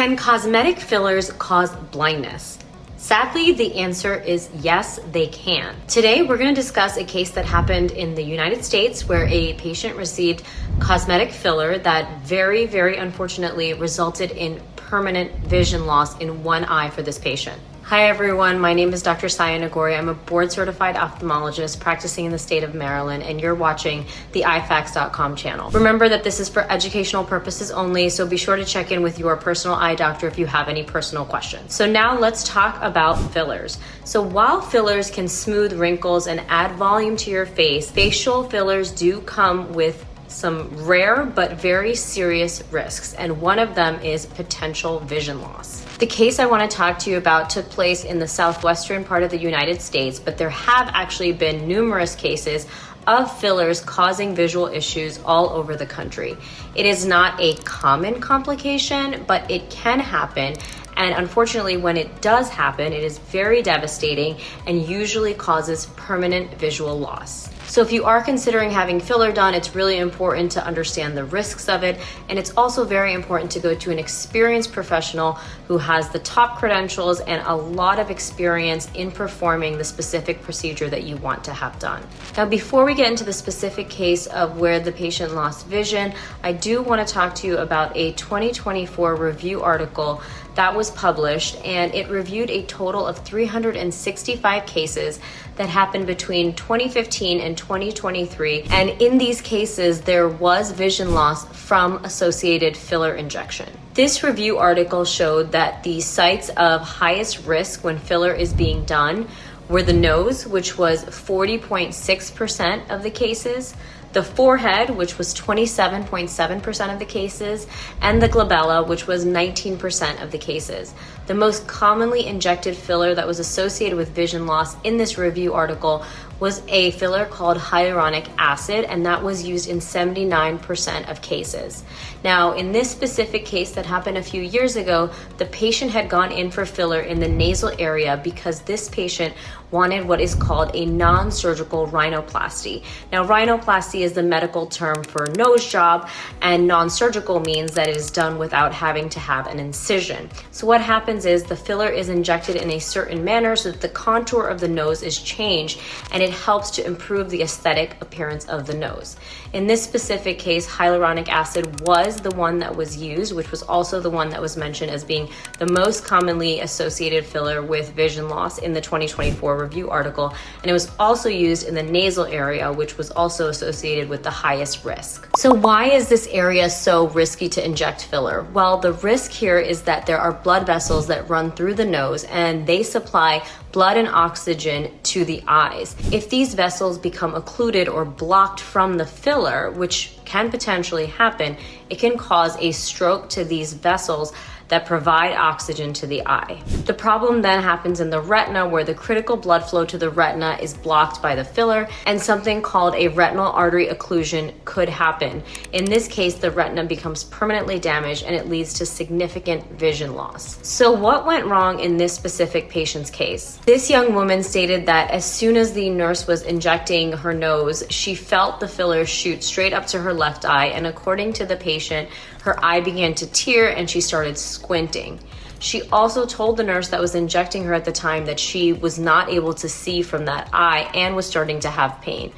Can cosmetic fillers cause blindness? Sadly, the answer is yes, they can. Today, we're going to discuss a case that happened in the United States where a patient received cosmetic filler that very unfortunately resulted in permanent vision loss in one eye for this patient. Hi everyone, my name is Dr. Saya Nagori. I'm a board-certified ophthalmologist practicing in the state of Maryland, and you're watching the iFacts.com channel. Remember that this is for educational purposes only, so be sure to check in with your personal eye doctor if you have any personal questions. So now let's talk about fillers. So while fillers can smooth wrinkles and add volume to your face, facial fillers do come with some rare but very serious risks, and one of them is potential vision loss. The case I want to talk to you about took place in the southwestern part of the United States, but there have actually been numerous cases of fillers causing visual issues all over the country. It is not a common complication, but it can happen. And unfortunately, when it does happen, it is very devastating and usually causes permanent visual loss. So if you are considering having filler done, it's really important to understand the risks of it. And it's also very important to go to an experienced professional who has the top credentials and a lot of experience in performing the specific procedure that you want to have done. Now, before we get into the specific case of where the patient lost vision, I do want to talk to you about a 2024 review article that was published, and it reviewed a total of 365 cases that happened between 2015 and 2023. And in these cases, there was vision loss from associated filler injection. This review article showed that the sites of highest risk when filler is being done were the nose, which was 40.6% of the cases, the forehead, which was 27.7% of the cases, and the glabella, which was 19% of the cases. The most commonly injected filler that was associated with vision loss in this review article was a filler called hyaluronic acid, and that was used in 79% of cases. Now, in this specific case that happened a few years ago, the patient had gone in for filler in the nasal area because this patient wanted what is called a non-surgical rhinoplasty. Now, rhinoplasty is the medical term for nose job, and non-surgical means that it is done without having to have an incision. So what happens is the filler is injected in a certain manner so that the contour of the nose is changed, and it helps to improve the aesthetic appearance of the nose. In this specific case, hyaluronic acid was the one that was used, which was also the one that was mentioned as being the most commonly associated filler with vision loss in the 2024 review article. And it was also used in the nasal area, which was also associated with the highest risk. So why is this area so risky to inject filler? Well, the risk here is that there are blood vessels that run through the nose, and they supply blood and oxygen to the eyes. If these vessels become occluded or blocked from the filler, which can potentially happen, it can cause a stroke to these vessels that provide oxygen to the eye. The problem then happens in the retina, where the critical blood flow to the retina is blocked by the filler, and something called a retinal artery occlusion could happen. In this case, the retina becomes permanently damaged and it leads to significant vision loss. So what went wrong in this specific patient's case? This young woman stated that as soon as the nurse was injecting her nose, she felt the filler shoot straight up to her left eye, and according to the patient, her eye began to tear and she started squinting. She also told the nurse that was injecting her at the time that she was not able to see from that eye and was starting to have pain.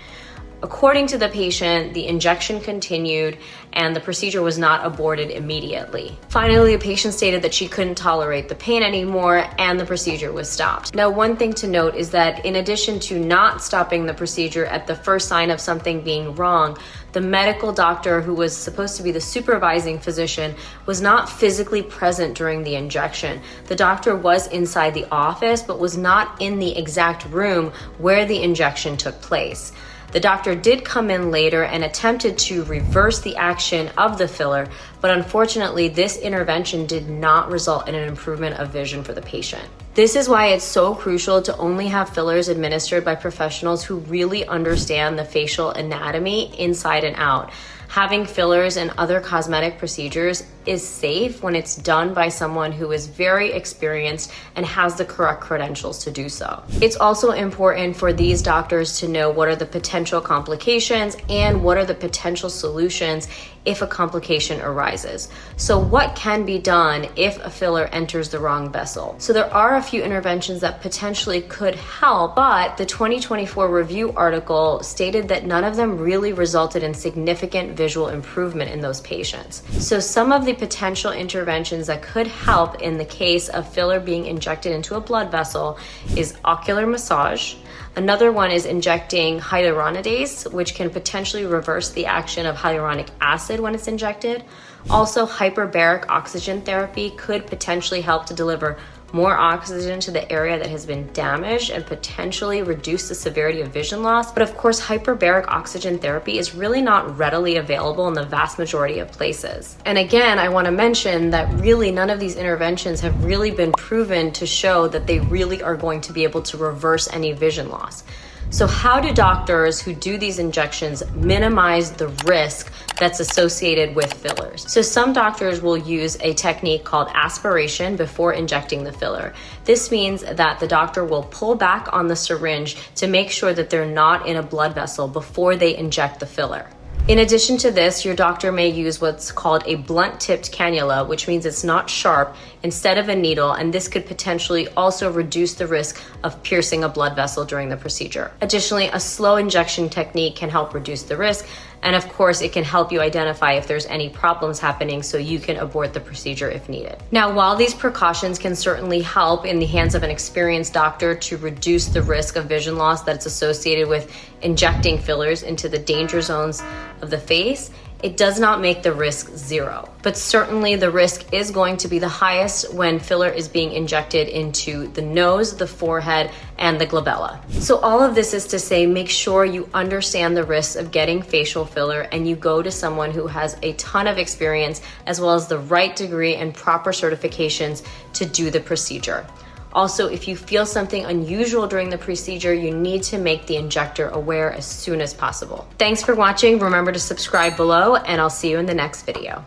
According to the patient, the injection continued and the procedure was not aborted immediately. Finally, the patient stated that she couldn't tolerate the pain anymore and the procedure was stopped. Now, one thing to note is that in addition to not stopping the procedure at the first sign of something being wrong, the medical doctor who was supposed to be the supervising physician was not physically present during the injection. The doctor was inside the office but was not in the exact room where the injection took place. The doctor did come in later and attempted to reverse the action of the filler, but unfortunately, this intervention did not result in an improvement of vision for the patient. This is why it's so crucial to only have fillers administered by professionals who really understand the facial anatomy inside and out. Having fillers and other cosmetic procedures is safe when it's done by someone who is very experienced and has the correct credentials to do so. It's also important for these doctors to know what are the potential complications and what are the potential solutions if a complication arises. So what can be done if a filler enters the wrong vessel? So there are a few interventions that potentially could help, but the 2024 review article stated that none of them really resulted in significant visual improvement in those patients. So some of the potential interventions that could help in the case of filler being injected into a blood vessel is ocular massage. Another one is injecting hyaluronidase, which can potentially reverse the action of hyaluronic acid when it's injected. Also, hyperbaric oxygen therapy could potentially help to deliver more oxygen to the area that has been damaged and potentially reduce the severity of vision loss. But of course, hyperbaric oxygen therapy is really not readily available in the vast majority of places. And again, I want to mention that really none of these interventions have really been proven to show that they really are going to be able to reverse any vision loss. So how do doctors who do these injections minimize the risk that's associated with fillers? So some doctors will use a technique called aspiration before injecting the filler. This means that the doctor will pull back on the syringe to make sure that they're not in a blood vessel before they inject the filler. In addition to this, your doctor may use what's called a blunt-tipped cannula, which means it's not sharp, instead of a needle, and this could potentially also reduce the risk of piercing a blood vessel during the procedure. Additionally, a slow injection technique can help reduce the risk, and of course, it can help you identify if there's any problems happening so you can abort the procedure if needed. Now, while these precautions can certainly help in the hands of an experienced doctor to reduce the risk of vision loss that's associated with injecting fillers into the danger zones of the face, it does not make the risk zero. But certainly the risk is going to be the highest when filler is being injected into the nose, the forehead, and the glabella. So all of this is to say, make sure you understand the risks of getting facial filler and you go to someone who has a ton of experience as well as the right degree and proper certifications to do the procedure. Also, if you feel something unusual during the procedure, you need to make the injector aware as soon as possible. Thanks for watching. Remember to subscribe below, and I'll see you in the next video.